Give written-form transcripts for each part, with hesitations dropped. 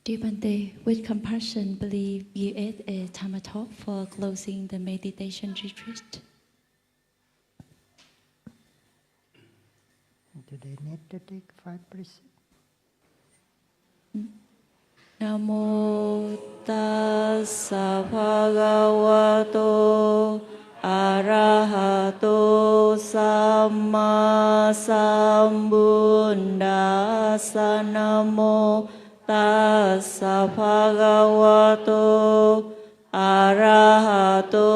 Dear Bhante, with compassion, believe you add a Dhamma talk for closing the meditation retreat. Do they need to take 5%? Namo tassa bhagavato arahato samma sambuddhassa. Namo tassa bhagavato arahato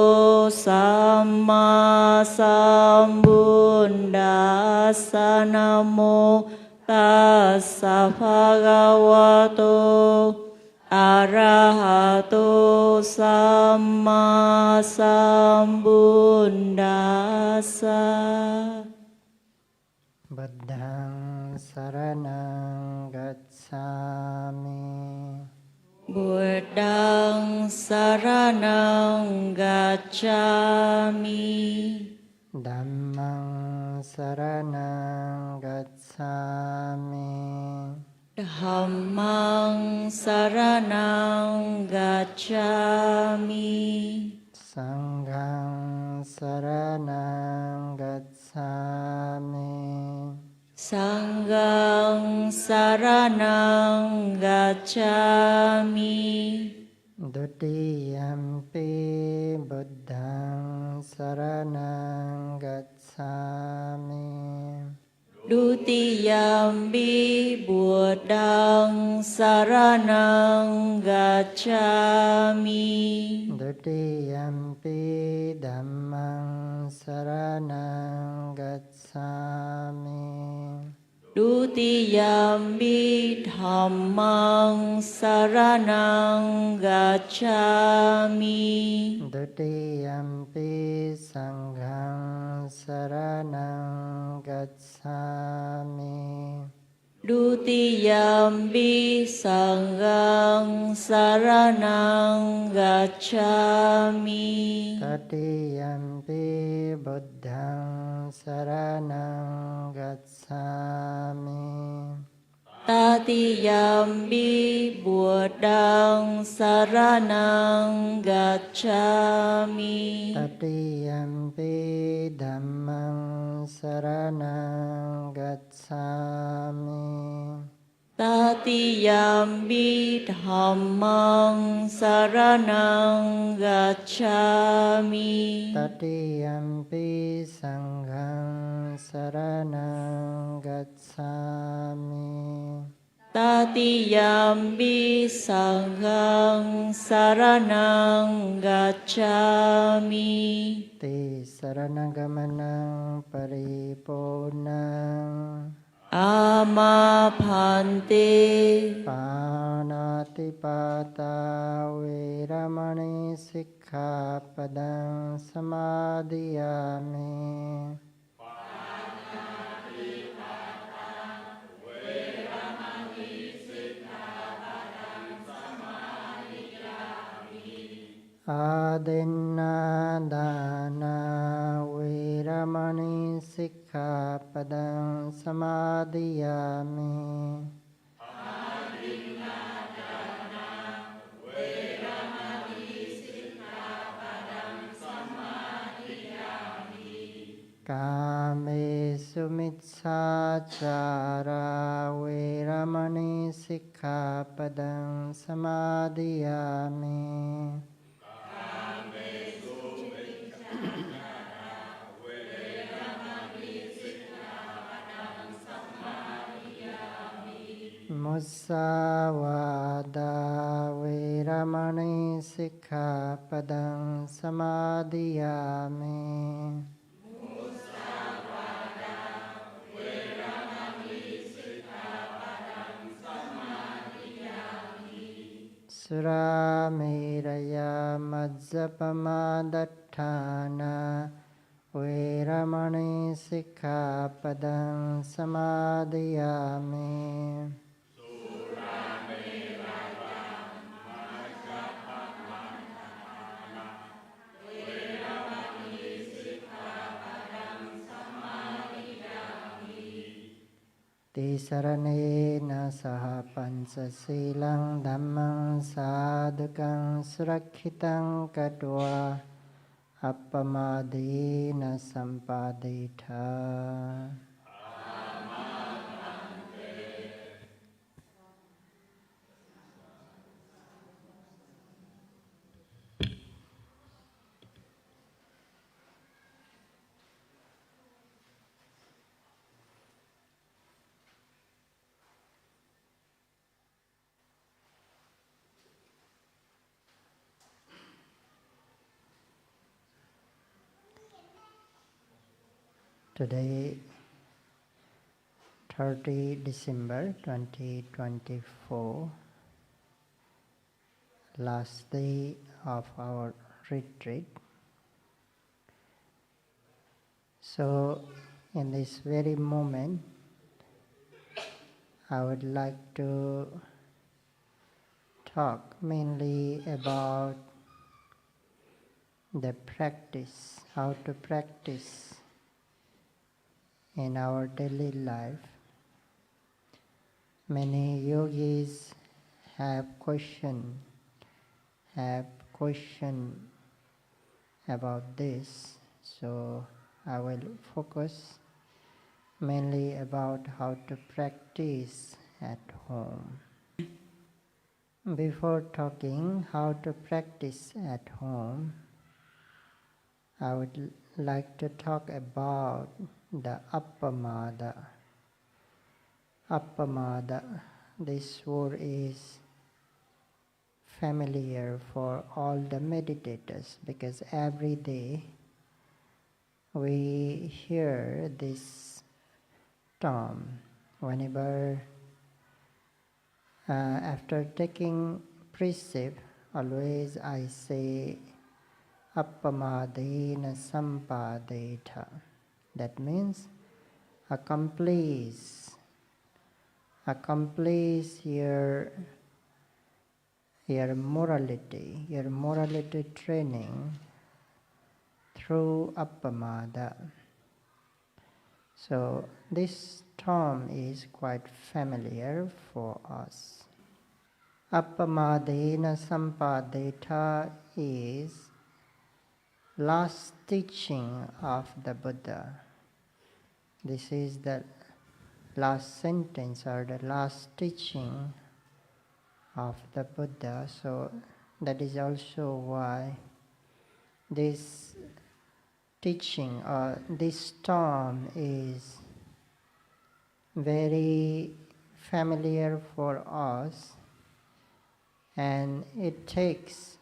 samma sambuddhassa. Namo tassa bhagavato arahato samma sambuddhassa. Buddhaṃ saranang gacchāmi. Buddhaṃ saranang gacchāmi. Dhammang saranang gacchāmi. Dhammang saranang gacchāmi. Sanghang saranang gacchāmi. Sanghang saranang gacchāmi. Dutiyampi buddhaṃ saranang gacchāmi. Dutiyampi buddhaṃ saranang gacchāmi. Dutiyampi dhammang saranang gacchāmi. Dutiyampi dhammang saranang gacchāmi. Dutiyampi sanghang saranang gacchāmi. Dutiyampi sanghang saranang gacchāmi. Tatiyampi buddhaṃ saranang gacchāmi. Tatiyampi buddhaṃ saranang gacchāmi. Tatiyampi dhammang saranang gacchāmi. Tatiyampi dhammang saranang gacchāmi. Tatiyampi sanghang saranang gacchāmi. Tatiyampi sanghang saranang gacchāmi. Te saranagamanang paripurnang. Amabhante. Pāṇātipātā vīramani sikkhapadang samadhiyāmi. Ādinna dāna vīramani sikkhapadang samadhiyāmi. Kāmesu micchācārā vīramani sikkhapadang samadhiyāmi. Musāvādā vīramani sikkhapadang samadhiyāmi. Suramiraya majjapamadatthāna vīramani sikkhapadang samadhiyāmi. ติสรณเนนะสหปัญจศีลังธัมมังสาธุกังสุรคิตังกัตวาอัปปมาดีนะสัมปาดิธา Today, 30 December 2024, last day of our retreat. So, in this very moment, I would like to talk mainly about the practice, how to practice in our daily life. Many yogis have questioned about this, so I will focus mainly about how to practice at home. Before talking how to practice at home, I would like to talk about the appamada. Appamada, this word is familiar for all the meditators because every day we hear this term whenever after taking precept. Always I say appamadena sampadeta. That means accomplish your morality training through appamada. So this term is quite familiar for us. Appamadena sampadeta is last teaching of the Buddha. This is the last sentence or the last teaching of the Buddha. So that is also why this teaching or this term is very familiar for us, and it takes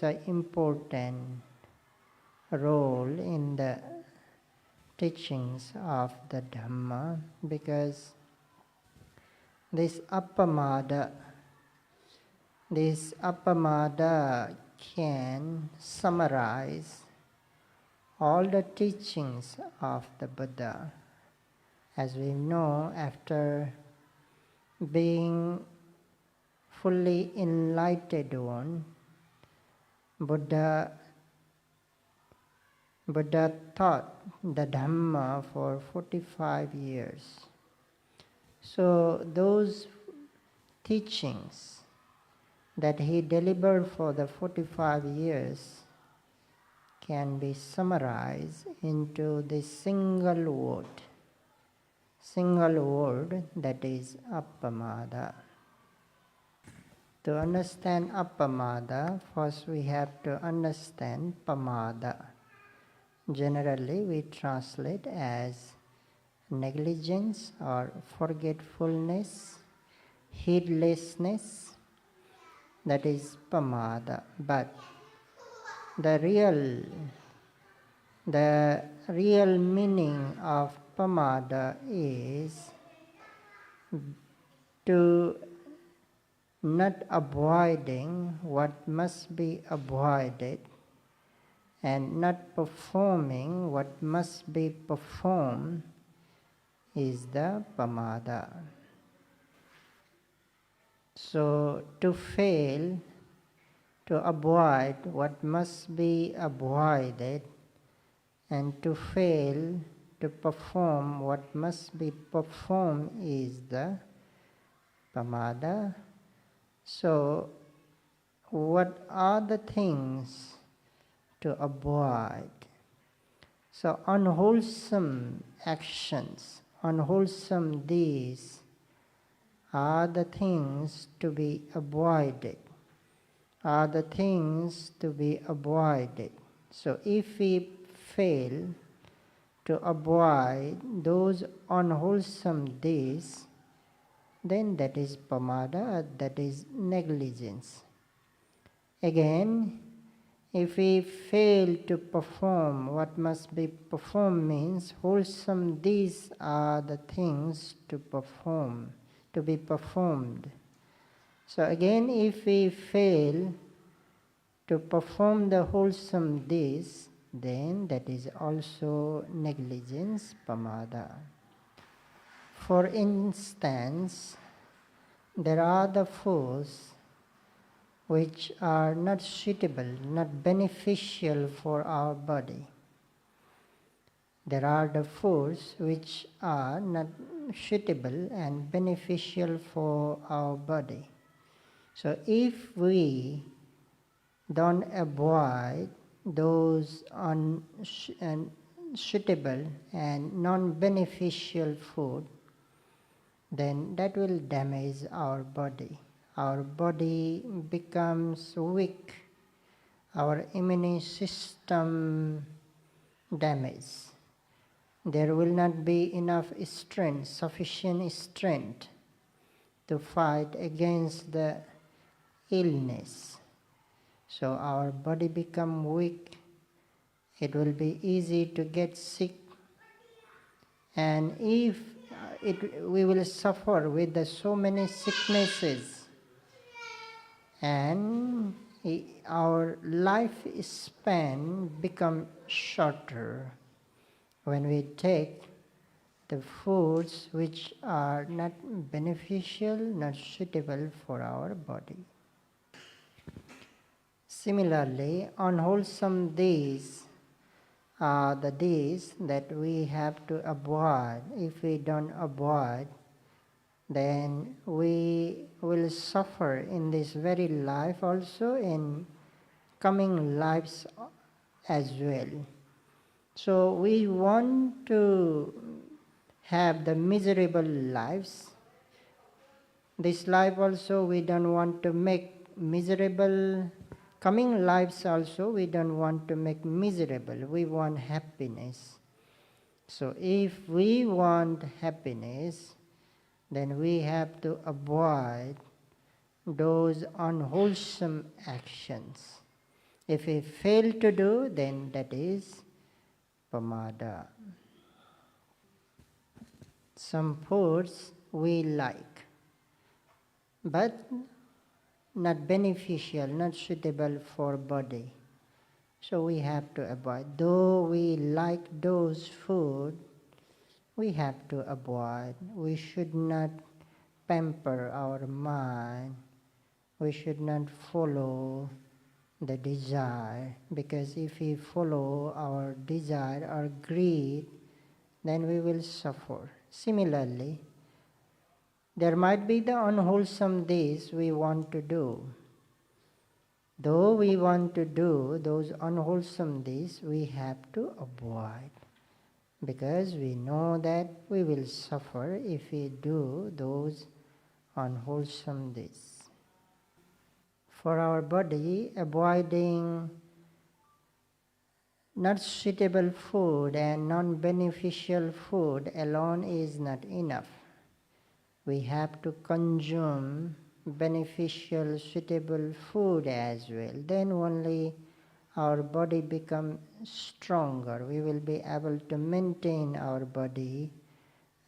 an important role in the teachings of the Dhamma, because this appamada can summarize all the teachings of the Buddha. As we know, after being fully enlightened one, Buddha taught the Dhamma for 45 years. So those teachings that he delivered for the 45 years can be summarized into this single word that is appamada. To understand appamada, first we have to understand pamada. Generally we translate as negligence or forgetfulness, heedlessness, that is pamada. But the real meaning of pamada is to not avoiding what must be avoided and not performing what must be performed is the pamada. So to fail, to avoid what must be avoided, and to fail to perform what must be performed is the pamada. So, what are the things to avoid? So, unwholesome actions, unwholesome deeds are the things to be avoided. Are the things to be avoided. So, if we fail to avoid those unwholesome deeds, then that is pamada, that is negligence. Again, if we fail to perform what must be performed, means wholesome deeds are the things to perform, to be performed. So again, if we fail to perform the wholesome deeds, then that is also negligence, pamada. For instance, there are the foods which are not suitable, not beneficial for our body. There are the foods which are not suitable and beneficial for our body. So if we don't avoid those unsuitable and non-beneficial food, then that will damage our body. Our body becomes weak, our immune system damaged. There will not be enough strength, sufficient strength to fight against the illness. So our body become weak, it will be easy to get sick, and if we will suffer with so many sicknesses, and our life span become shorter when we take the foods which are not beneficial, not suitable for our body. Similarly, unwholesome deeds are the deeds that we have to avoid. If we don't avoid, then we will suffer in this very life, also in coming lives as well. So we want to have the miserable lives. This life also we don't want to make miserable. Coming lives also we don't want to make miserable. We want happiness. So if we want happiness, then we have to avoid those unwholesome actions. If we fail to do, then that is pamada. Some foods we like, but not beneficial, not suitable for body. So we have to avoid. Though we like those food, we have to avoid. We should not pamper our mind. We should not follow the desire, because if we follow our desire or greed, then we will suffer. Similarly, there might be the unwholesome deeds we want to do. Though we want to do those unwholesome deeds, we have to avoid, because we know that we will suffer if we do those unwholesome deeds. For our body, avoiding not suitable food and non-beneficial food alone is not enough. We have to consume beneficial, suitable food as well. Then only our body becomes stronger. We will be able to maintain our body.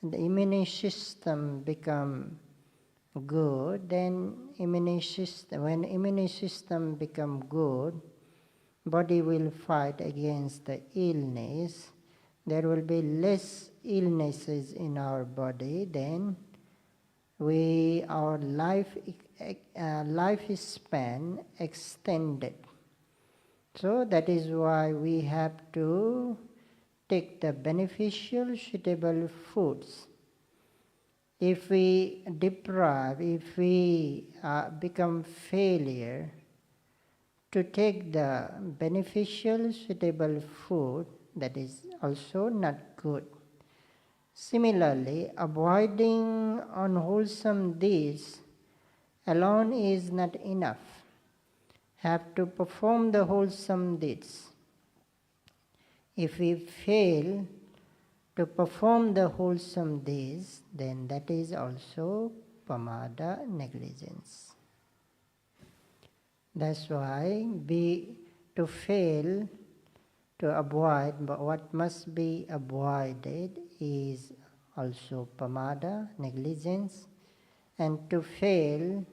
The immune system become good. Then when immune system become good, body will fight against the illness. There will be less illnesses in our body. Then our life span extended. So that is why we have to take the beneficial, suitable foods. If we deprive, if we become failure to take the beneficial, suitable food, that is also not good. Similarly, avoiding unwholesome deeds alone is not enough. Have to perform the wholesome deeds. If we fail to perform the wholesome deeds, then that is also pamada, negligence. That's why to fail to avoid what must be avoided is also pamada, negligence, and to fail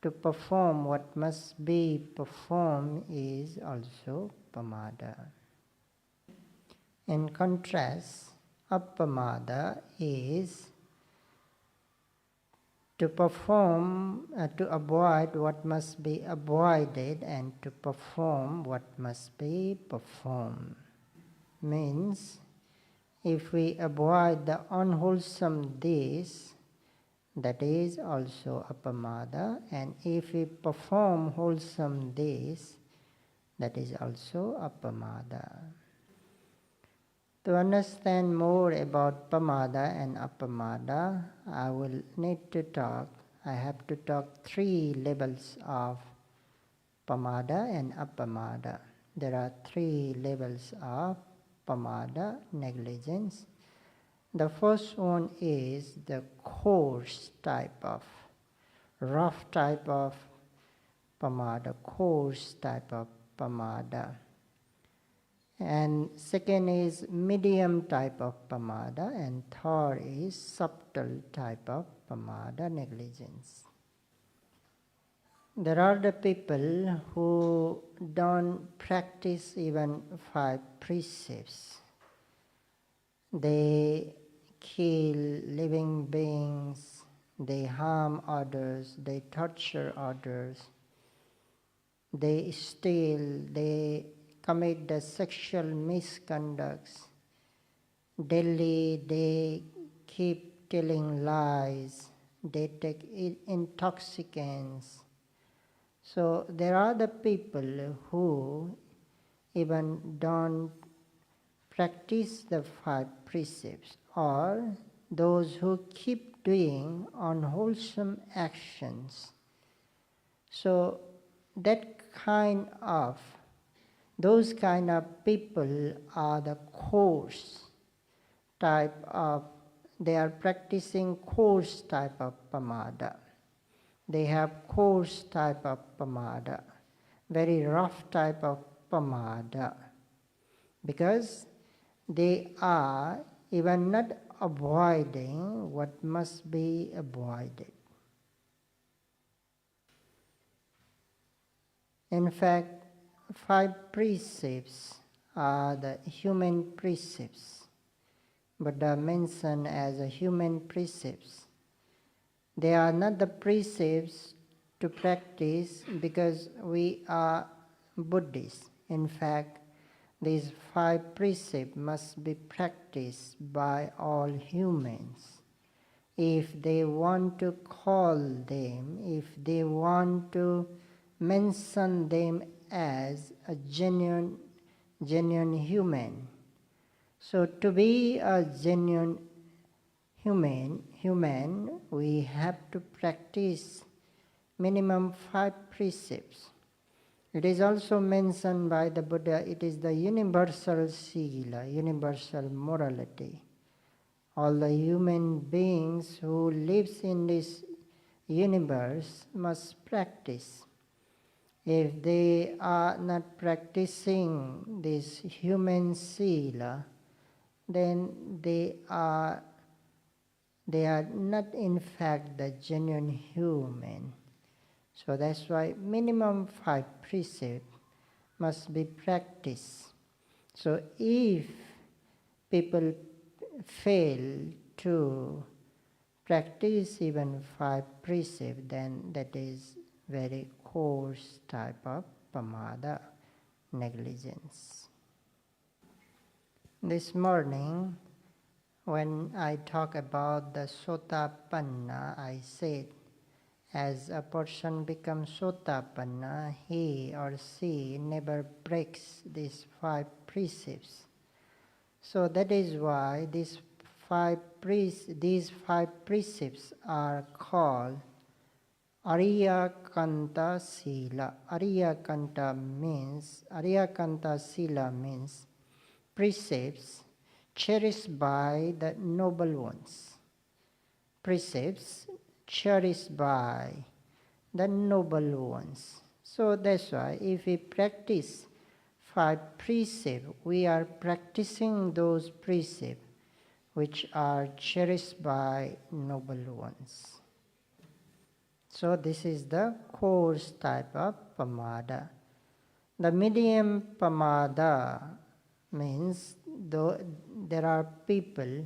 to perform what must be performed is also pamada. In contrast, appamada is to perform, to avoid what must be avoided and to perform what must be performed. Means, if we avoid the unwholesome deeds, that is also appamada, and if we perform wholesome deeds, that is also appamada. To understand more about pamada and appamada, I have to talk three levels of pamada and appamada. There are three levels of pamada, negligence. The first one is the coarse type of, rough type of pamada, coarse type of pamada. And second is medium type of pamada, and third is subtle type of pamada, negligence. There are the people who don't practice even 5 precepts. They kill living beings, they harm others, they torture others, they steal, they commit the sexual misconducts. Daily they keep telling lies, they take intoxicants. So there are the people who even don't practice the 5 precepts, or those who keep doing unwholesome actions. So those kind of people are the coarse type of, they are practicing coarse type of pamada. They have coarse type of pamada, very rough type of pamada, because they are even not avoiding what must be avoided. In fact, 5 precepts are the human precepts. Buddha mentioned as a human precepts. They are not the precepts to practice because we are Buddhists. In fact, these 5 precepts must be practiced by all humans. If they want to call them, if they want to mention them as a genuine human. So to be a genuine human, we have to practice minimum 5 precepts. It is also mentioned by the Buddha, it is the universal sila, universal morality. All the human beings who lives in this universe must practice. If they are not practicing this human sila, then they are not in fact the genuine human. So that's why minimum 5 precepts must be practiced. So if people fail to practice even 5 precepts, then that is very coarse type of pamada, negligence. This morning, when I talk about the Sotapanna, I said, as a person becomes Sotapanna, he or she never breaks these 5 precepts. So that is why these 5 precepts are called Ariyakanta Sila. Ariyakanta Sila means precepts cherished by the noble ones. Precepts cherished by the noble ones. So that's why if we practice 5 precepts, we are practicing those precepts which are cherished by noble ones. So this is the coarse type of pamada. The medium pamada means there are people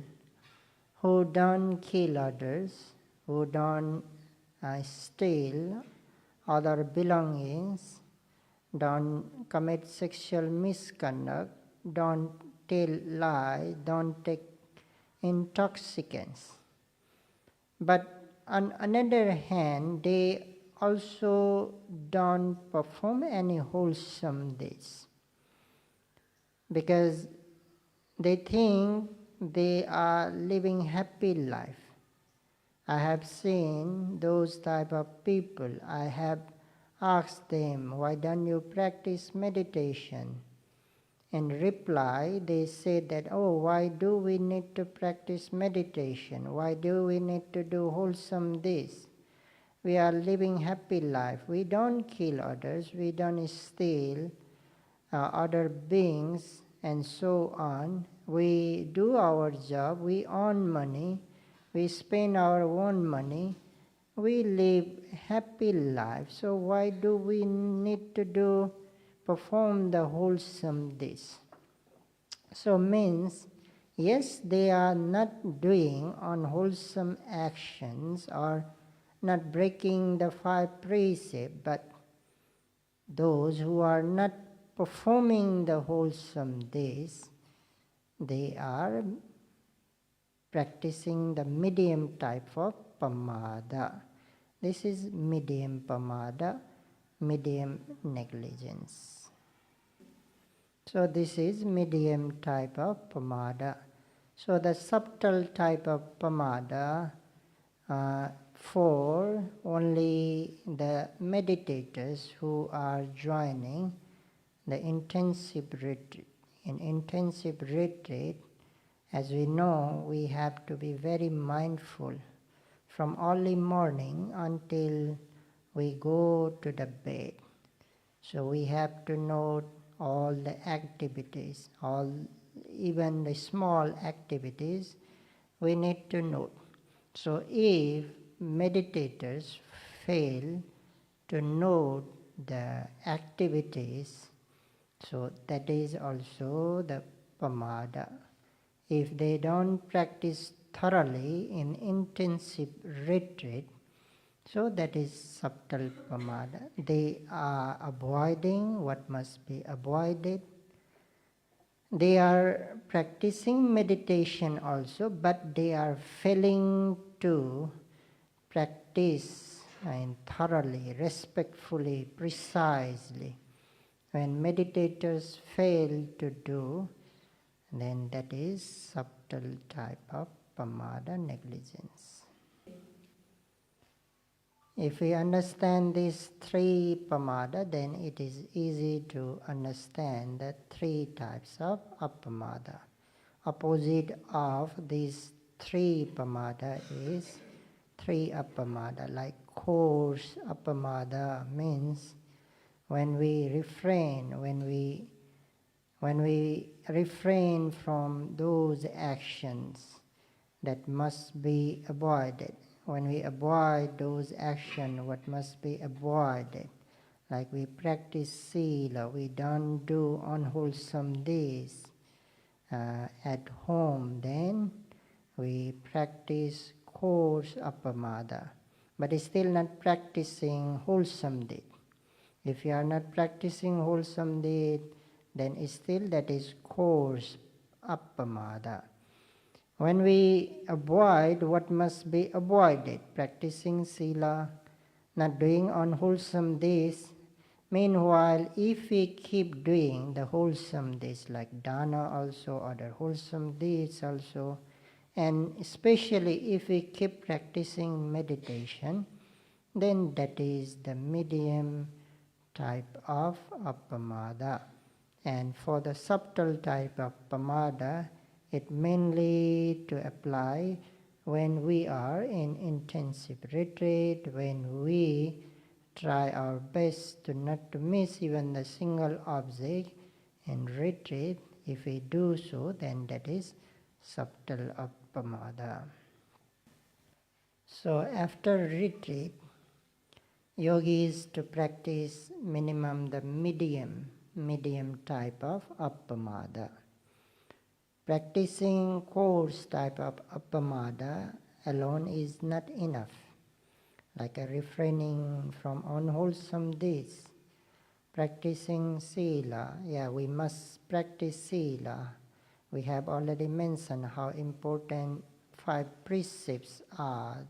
who don't kill others, who don't steal other belongings, don't commit sexual misconduct, don't tell lies, don't take intoxicants. But on another hand, they also don't perform any wholesome deeds because they think they are living happy life. I have seen those type of people. I have asked them, why don't you practice meditation? In reply, they said that, oh, why do we need to practice meditation? Why do we need to do wholesome deeds? We are living happy life. We don't kill others. We don't steal other beings and so on. We do our job. We earn money. We spend our own money. We live happy life. So why do we need to perform the wholesome deeds? So means, yes, they are not doing unwholesome actions or not breaking the 5 precepts, but those who are not performing the wholesome deeds, they are practicing the medium type of pamada. This is medium pamada, medium negligence. So this is medium type of pamada. So the subtle type of pamada for only the meditators who are joining the intensive retreat. In intensive retreat, as we know, we have to be very mindful from early morning until we go to the bed. So we have to note all the activities, even the small activities we need to note. So if meditators fail to note the activities, so that is also the pamada. If they don't practice thoroughly in intensive retreat, so that is subtle pamada. They are avoiding what must be avoided. They are practicing meditation also, but they are failing to practice thoroughly, respectfully, precisely. When meditators fail to do, then that is subtle type of pamada, negligence. If we understand these 3 pamada, then it is easy to understand the 3 types of appamada. Opposite of these 3 pamada is 3 appamada. Like coarse appamada means when we refrain from those actions that must be avoided. When we avoid those actions, what must be avoided? Like we practice sila, we don't do unwholesome deeds at home, then we practice coarse appamada. But it's still not practicing wholesome deed. If you are not practicing wholesome deed, then still that is coarse appamada. When we avoid what must be avoided, practicing sila, not doing unwholesome deeds, meanwhile, if we keep doing the wholesome deeds like dana also, other wholesome deeds also, and especially if we keep practicing meditation, then that is the medium type of appamada. And for the subtle type of pamada, it mainly to apply when we are in intensive retreat, when we try our best to not to miss even the single object in retreat. If we do so, then that is subtle appamada. So after retreat, yogis to practice minimum the medium type of appamada. Practicing coarse type of appamada alone is not enough, like a refraining from unwholesome deeds. Practicing sila, we must practice sila. We have already mentioned how important 5 precepts are.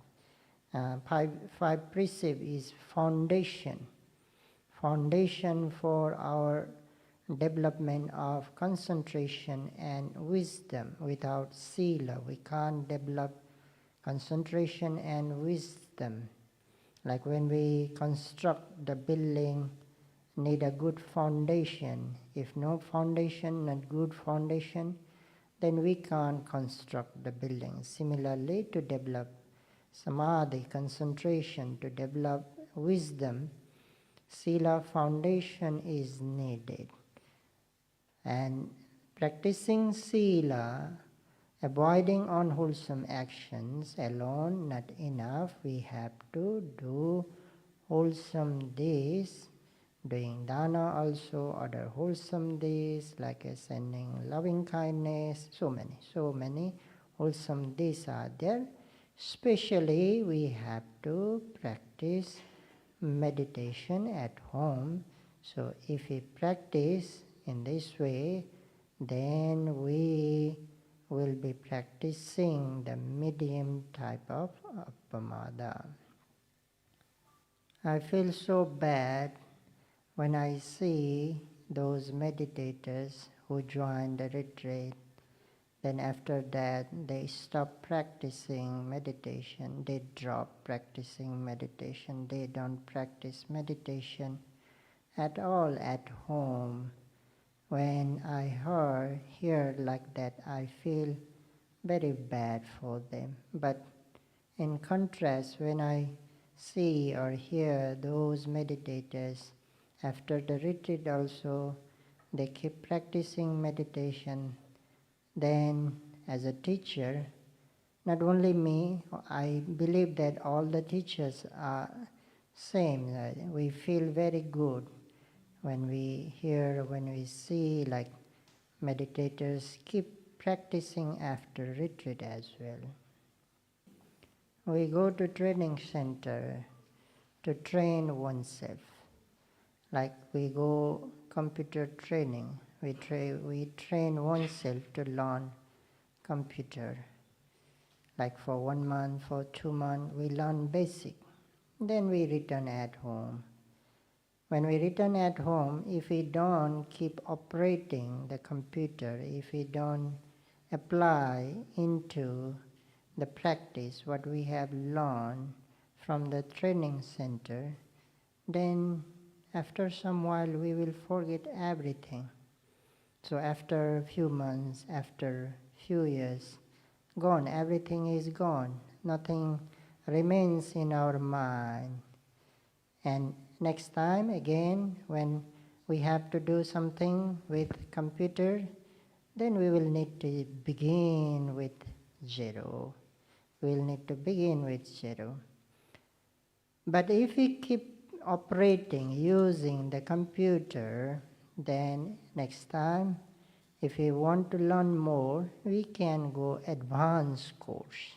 Five precepts is foundation for our development of concentration and wisdom. Without sila, we can't develop concentration and wisdom. Like when we construct the building, need a good foundation. If no foundation, not good foundation, then we can't construct the building. Similarly, to develop samadhi, concentration, to develop wisdom, sila foundation is needed. And practicing sila, avoiding unwholesome actions alone not enough. We have to do wholesome deeds, doing dana also, other wholesome deeds like sending loving kindness, so many wholesome deeds are there. Especially we have to practice meditation at home. So if we practice in this way, then we will be practicing the medium type of appamada. I feel so bad when I see those meditators who join the retreat, then after that they stop practicing meditation, they drop practicing meditation, they don't practice meditation at all at home. When I hear like that, I feel very bad for them. But in contrast, when I see or hear those meditators, after the retreat also, they keep practicing meditation, then as a teacher, not only me, I believe that all the teachers are same. We feel very good when we hear, when we see like meditators keep practicing after retreat as well. We go to training center to train oneself. Like we go computer training, we train oneself to learn computer. Like for 1 month, for 2 months, we learn basic. Then we return at home. When we return at home, if we don't keep operating the computer, if we don't apply into the practice what we have learned from the training center, then after some while we will forget everything. So after a few months, after few years, gone, everything is gone. Nothing remains in our mind. And next time again, when we have to do something with computer, then we will need to begin with zero. We will need to begin with zero. But if we keep operating using the computer, then next time, if we want to learn more, we can go advanced course.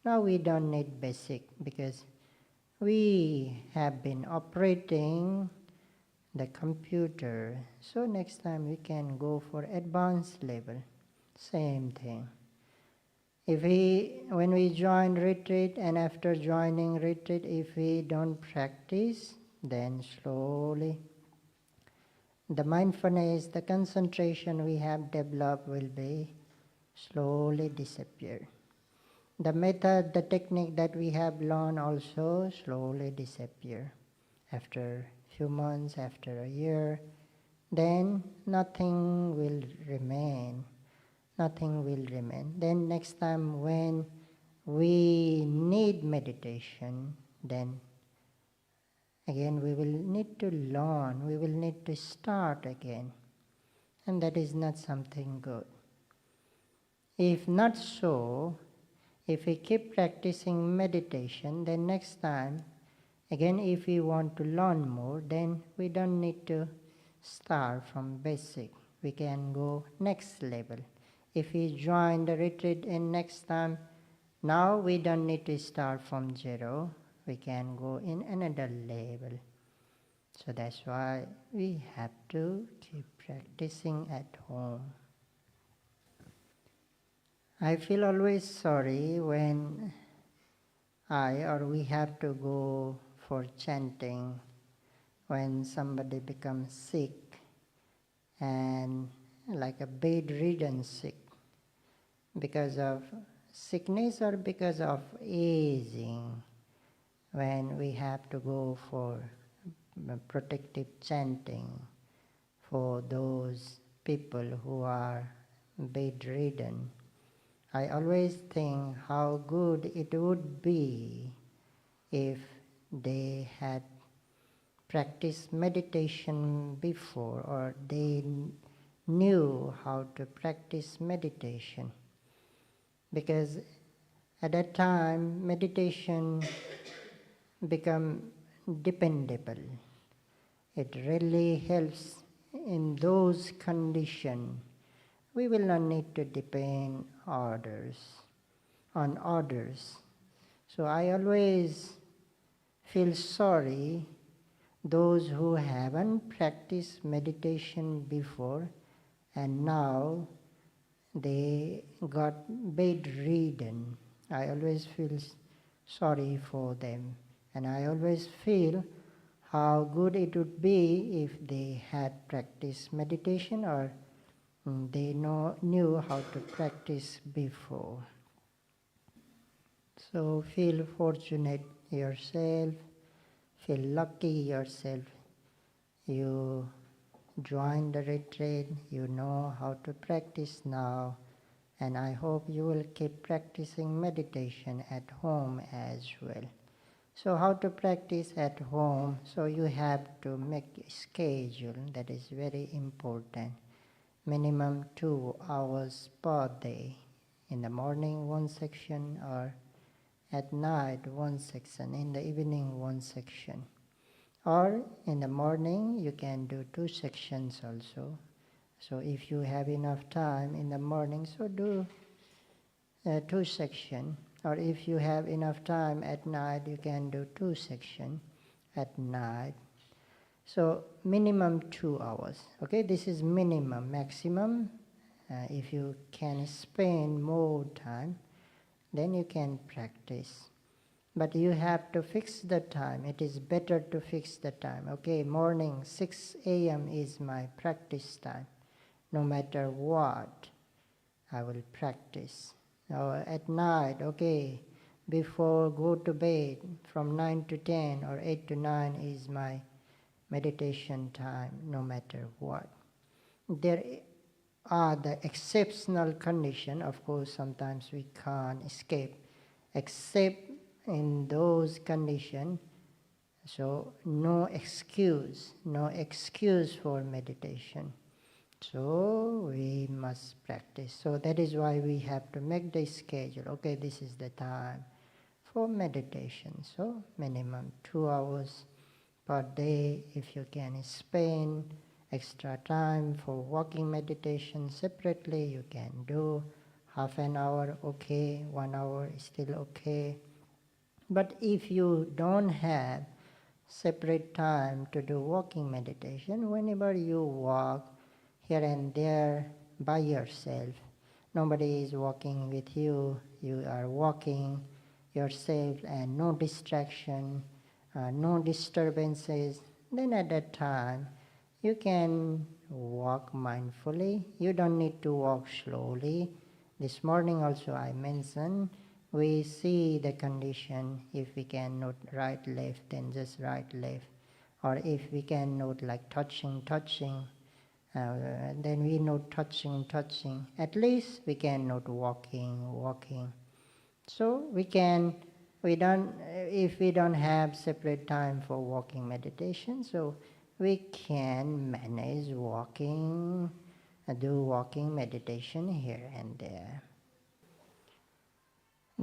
Now we don't need basic because we have been operating the computer. So next time we can go for advanced level. Same thing. When we join retreat and after joining retreat, if we don't practice, then slowly the mindfulness, the concentration we have developed will be slowly disappear. The method, the technique that we have learned also slowly disappear. After few months, after a year, then nothing will remain. Nothing will remain. Then next time when we need meditation, then again we will need to learn, we will need to start again. And that is not something good. If not so, if we keep practicing meditation, then next time, again if we want to learn more, then we don't need to start from basic. We can go next level. If we join the retreat in next time, now we don't need to start from zero. We can go in another level. So that's why we have to keep practicing at home. I feel always sorry when we have to go for chanting when somebody becomes sick and like a bedridden sick because of sickness or because of aging, when we have to go for protective chanting for those people who are bedridden. I always think how good it would be if they had practiced meditation before, or they knew how to practice meditation. Because at that time, meditation become dependable. It really helps in those conditions. We will not need to depend on others. So I always feel sorry those who haven't practiced meditation before and now they got bedridden. I always feel sorry for them, and I always feel how good it would be if they had practiced meditation or they knew how to practice before. So feel fortunate yourself, feel lucky yourself. You join the retreat, you know how to practice now, and I hope you will keep practicing meditation at home as well. So how to practice at home? So you have to make a schedule, that is very important. Minimum 2 hours per day. In the morning, one section, or at night, one section. In the evening, one section. Or in the morning, you can do 2 sections also. So if you have enough time in the morning, so do 2 sections. Or if you have enough time at night, you can do 2 sections at night. So minimum 2 hours. Okay, this is minimum. Maximum, if you can spend more time, then you can practice. But you have to fix the time. It is better to fix the time. Okay, morning 6 a.m. is my practice time. No matter what, I will practice. Now at night, okay, before go to bed, from 9 to 10 or 8 to 9 is my meditation time, no matter what. There are the exceptional conditions. Of course, sometimes we can't escape, except in those conditions. So no excuse for meditation. So we must practice. So that is why we have to make the schedule. Okay, this is the time for meditation. So minimum 2 hours per day. If you can spend extra time for walking meditation separately, you can do half an hour, okay, 1 hour is still okay. But if you don't have separate time to do walking meditation, whenever you walk here and there by yourself, nobody is walking with you, you are walking yourself and no distraction, no disturbances, then at that time you can walk mindfully. You don't need to walk slowly. This morning also I mentioned, we see the condition. If we can note right, left, then just right, left. Or if we can note like touching, then we note touching. At least we can note walking. So if we don't have separate time for walking meditation, so we can manage walking, do walking meditation here and there.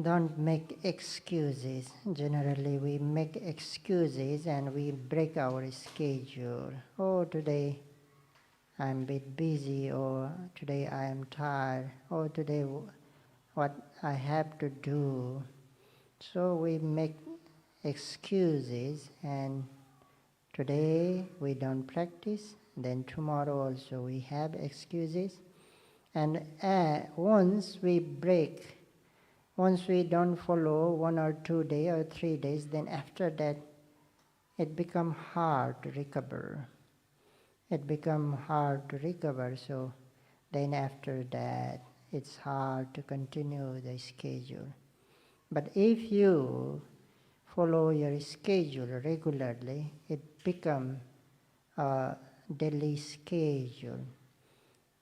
Don't make excuses. Generally we make excuses and we break our schedule. Oh, today I'm a bit busy, or today I am tired, or today what I have to do. So we make excuses, and today we don't practice, then tomorrow also we have excuses. And once we don't follow 1 or 2 days or 3 days, then after that it becomes hard to recover. So then after that it's hard to continue the schedule. But if you follow your schedule regularly, it becomes a daily schedule.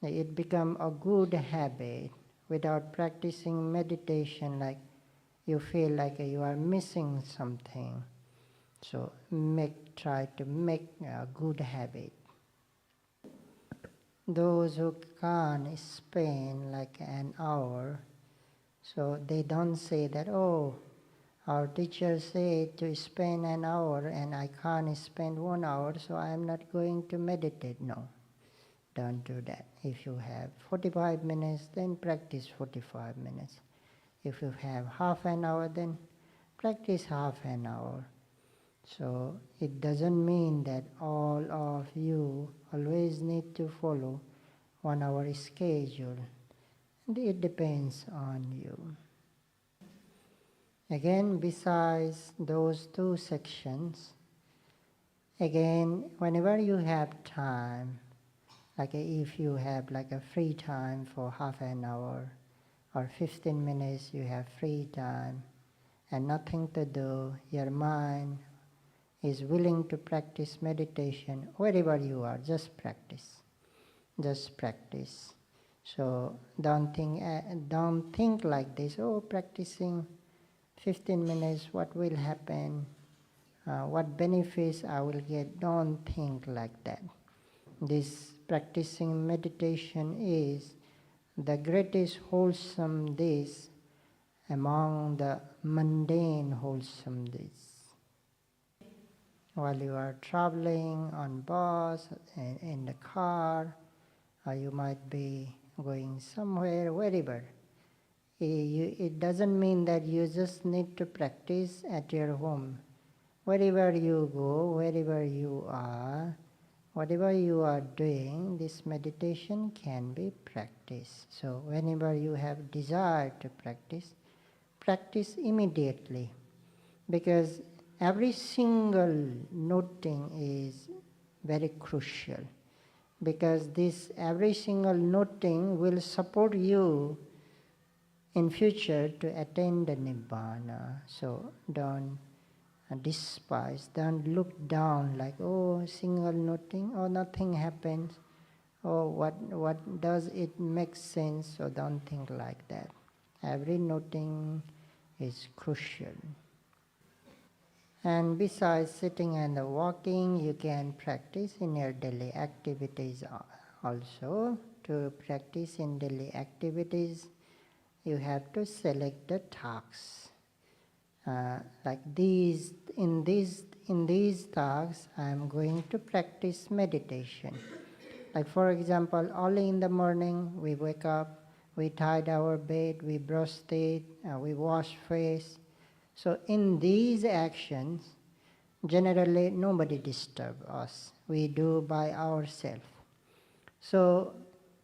It becomes a good habit. Without practicing meditation, like you feel like you are missing something. So try to make a good habit. Those who can't spend like an hour, so they don't say that, oh, our teacher said to spend an hour and I can't spend 1 hour, so I am not going to meditate. No, don't do that. If you have 45 minutes, then practice 45 minutes. If you have half an hour, then practice half an hour. So it doesn't mean that all of you always need to follow 1 hour schedule. It depends on you. Again, besides those 2 sections, again, whenever you have time, like if you have like a free time for half an hour or 15 minutes you have free time and nothing to do, your mind is willing to practice meditation, wherever you are, just practice. So don't think like this, oh, practicing 15 minutes, what will happen? What benefits I will get? Don't think like that. This practicing meditation is the greatest wholesome days among the mundane wholesome days. While you are traveling on bus, in the car, or you might be going somewhere, wherever. It doesn't mean that you just need to practice at your home. Wherever you go, wherever you are, whatever you are doing, this meditation can be practiced. So whenever you have desire to practice immediately. Because every single noting is very crucial. Because every single noting will support you in future to attain the Nibbana. So don't despise, don't look down like, oh, single noting, oh, nothing happens, oh, what does it make sense? So don't think like that. Every noting is crucial. And besides sitting and walking, you can practice in your daily activities also. To practice in daily activities, you have to select the tasks. Like in these tasks, I am going to practice meditation. Like for example, early in the morning, we wake up, we tied our bed, we brush teeth, we wash face. So in these actions, generally nobody disturbs us. We do by ourselves. So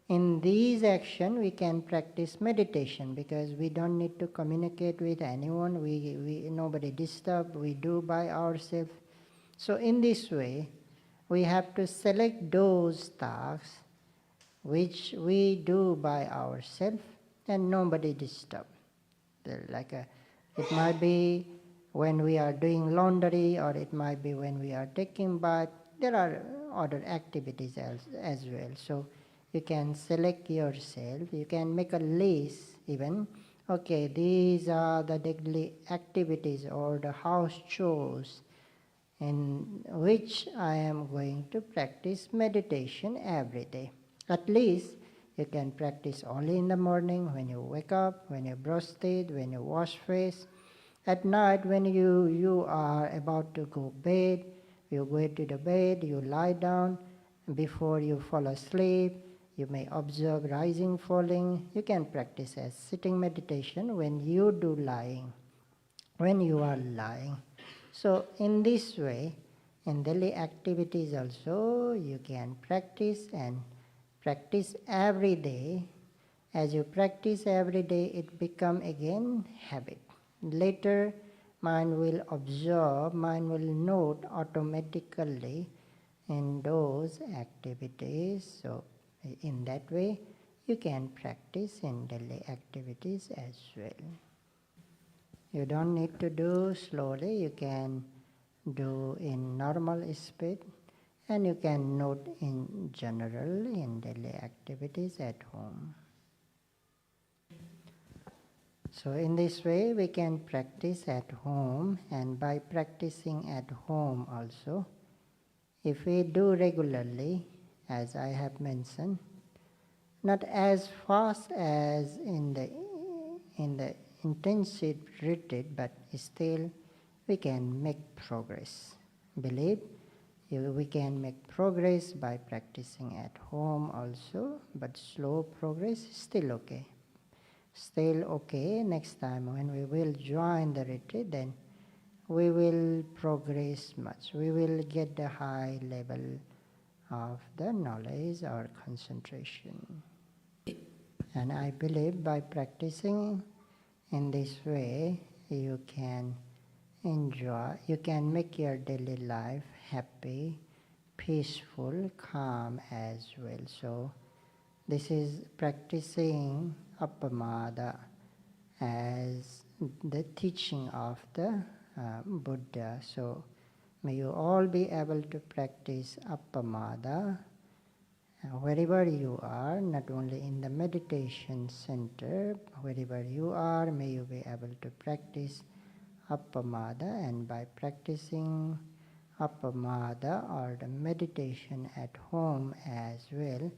in these action we can practice meditation, because we don't need to communicate with anyone, we nobody disturb, we do by ourselves. So in this way, we have to select those tasks which we do by ourselves and nobody disturb. It might be when we are doing laundry, or it might be when we are taking bath. There are other activities as well. So you can select yourself, you can make a list even. Okay, these are the daily activities or the house chores in which I am going to practice meditation every day. At least you can practice only in the morning when you wake up, when you brush teeth, when you wash face. At night when you are about to go bed, you go to the bed, you lie down. Before you fall asleep, you may observe rising, falling. You can practice as sitting meditation when you do lying, when you are lying. So in this way, in daily activities also, you can practice and practice every day. As you practice every day, it become again habit. Later, mind will observe, mind will note automatically in those activities. So in that way, you can practice in daily activities as well. You don't need to do slowly, you can do in normal speed, and you can note in general in daily activities at home. So in this way we can practice at home, and by practicing at home also, if we do regularly, as I have mentioned, not as fast as in the intensive retreat, but still we can make progress. Believe we can make progress by practicing at home also, but slow progress is still okay. Still okay. Next time when we will join the retreat, then we will progress much. We will get the high level of the knowledge or concentration. And I believe by practicing in this way, you can enjoy, you can make your daily life happy, peaceful, calm as well. So this is practicing appamada as the teaching of the Buddha. So may you all be able to practice appamada wherever you are, not only in the meditation center, wherever you are, may you be able to practice appamada, and by practicing appamada or the meditation at home as well,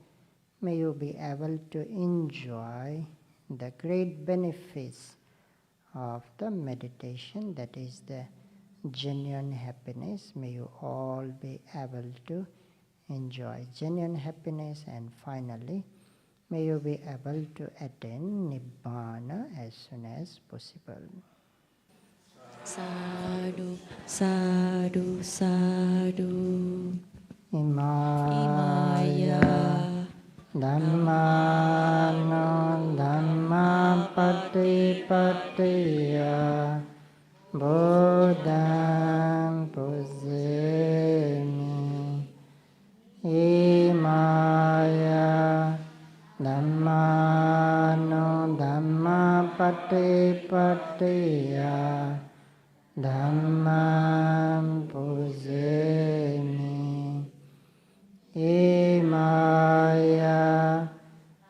may you be able to enjoy the great benefits of the meditation, that is the genuine happiness. May you all be able to enjoy genuine happiness, and finally, may you be able to attain Nibbana as soon as possible. Sadhu, sadhu, sadhu. Imaya Dhammano Dhamma Patipattiya Buddham Pujami Imaya Dhammano Dhamma Patipattiya Dhammam Pujami Imaya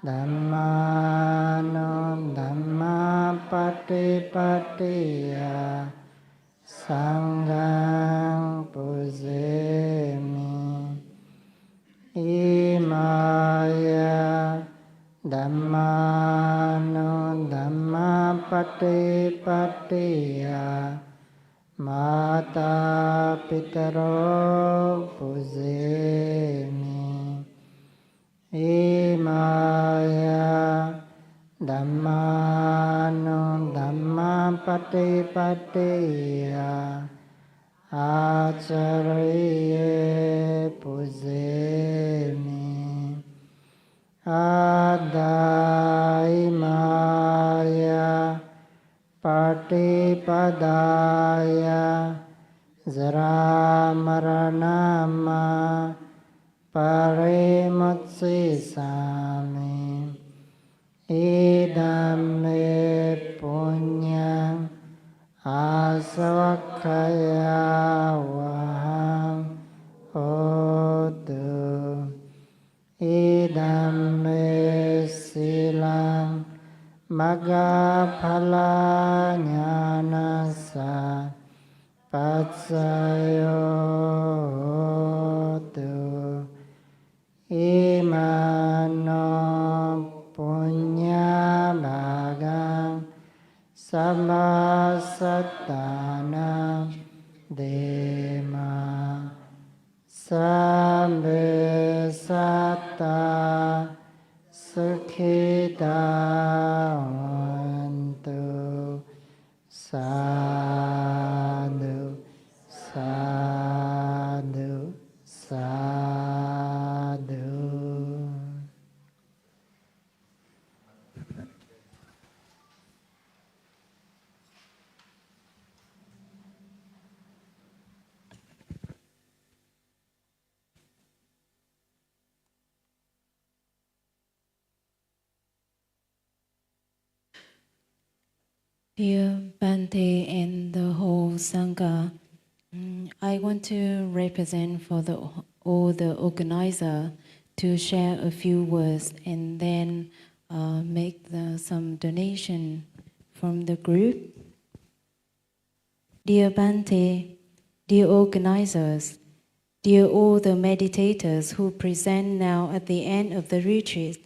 Dhammano Dhamma Patipattiya Sangham Pujami Imaya Dhammano Dhamma Patipattiya Mata Pitaro Pujami Imaya Dhammano Dhamma Patipattiya Acharya Pujami Adhaimaya Patipadaya Jaramaranama Paremotsisami Idam me punyang asavakkaya vaham hotu Idam me silang magaphala jnanassa patsayotu Imano punya bhagang samasatana dema sambe satta sukhita hoantu sadhu sadhu sadhu. Dear Bante and the whole Sangha, I want to represent for all the organizer to share a few words and then make some donation from the group. Dear Bante, dear organizers, dear all the meditators who present now at the end of the retreat,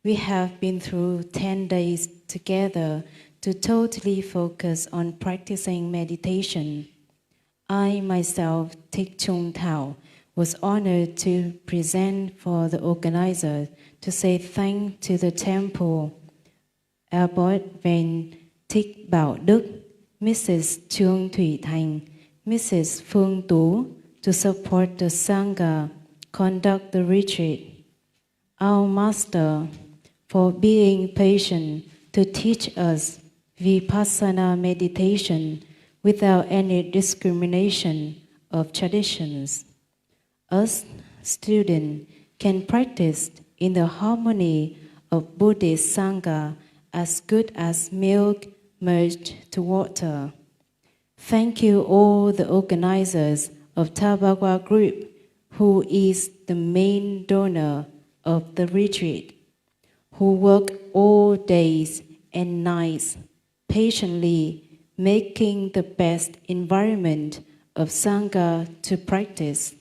we have been through 10 days together to totally focus on practicing meditation. I myself, Thich Chung Thao, was honored to present for the organizer to say thanks to the temple, Abbot Ven Thích Bảo Đức, Mrs. Trương Thủy Thành, Mrs. Phương Tú, to support the Sangha conduct the retreat. Our Master, for being patient to teach us Vipassana meditation without any discrimination of traditions. Us students can practice in the harmony of Buddhist Sangha as good as milk merged to water. Thank you all the organizers of Tabagwa Group, who is the main donor of the retreat, who work all days and nights patiently making the best environment of Sangha to practice.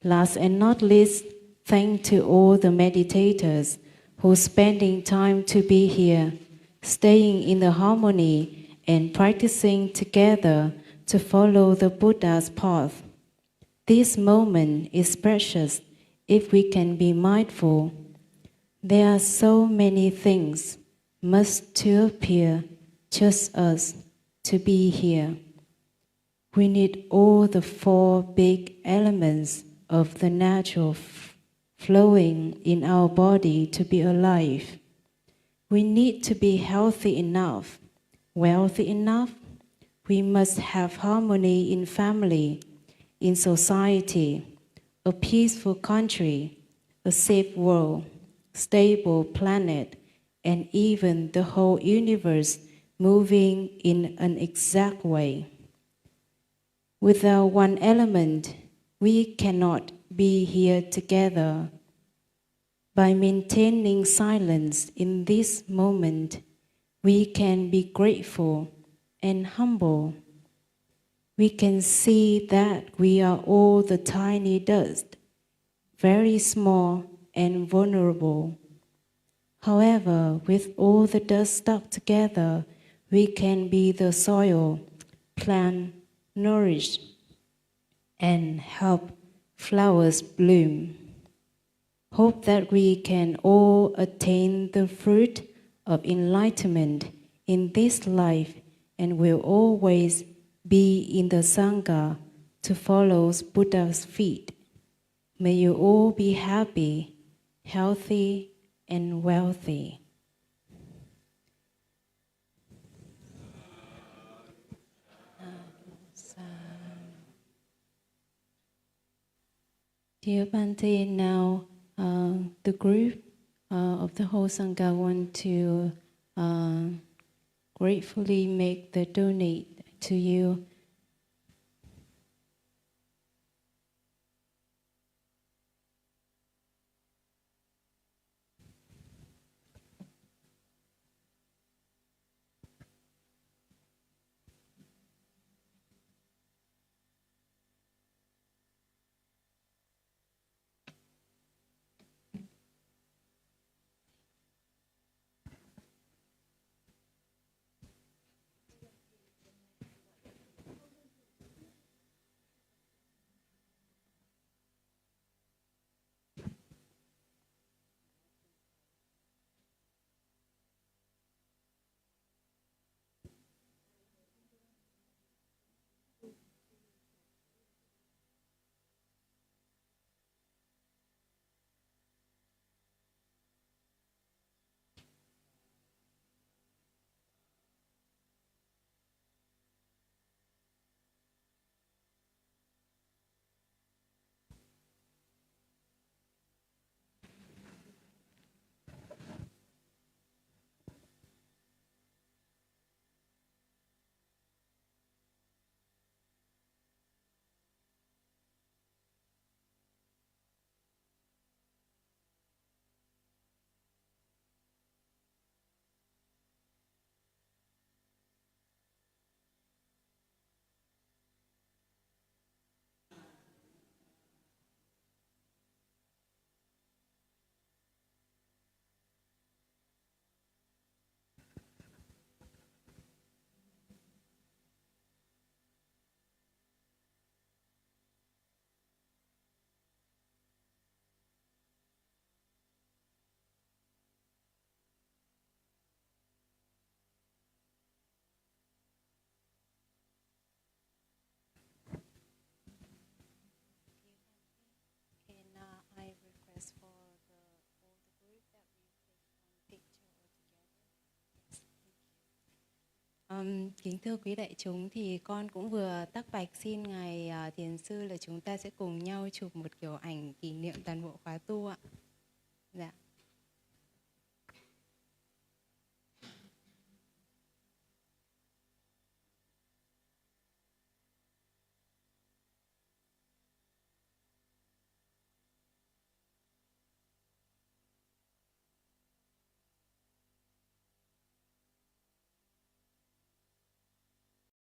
Last and not least, thanks to all the meditators who spending time to be here, staying in the harmony and practicing together to follow the Buddha's path. This moment is precious if we can be mindful. There are so many things must to appear, just us to be here. We need all the 4 big elements of the natural flowing in our body to be alive. We need to be healthy enough, wealthy enough. We must have harmony in family, in society, a peaceful country, a safe world, stable planet, and even the whole universe moving in an exact way. Without one element, we cannot be here together. By maintaining silence in this moment, we can be grateful and humble. We can see that we are all the tiny dust, very small and vulnerable. However, with all the dust stuck together, we can be the soil, plant, nourish, and help flowers bloom. Hope that we can all attain the fruit of enlightenment in this life and will always be in the Sangha to follow Buddha's feet. May you all be happy, healthy, and wealthy. Dear Bhante, now the group of the whole Sangha want to gratefully make the donate to you. I request for all the group that we take one picture together. Kính thưa quý đại chúng, thì con cũng vừa tác bạch xin Ngài Thiền sư là chúng ta sẽ cùng nhau chụp một kiểu ảnh kỷ niệm toàn bộ khóa tu ạ. Dạ.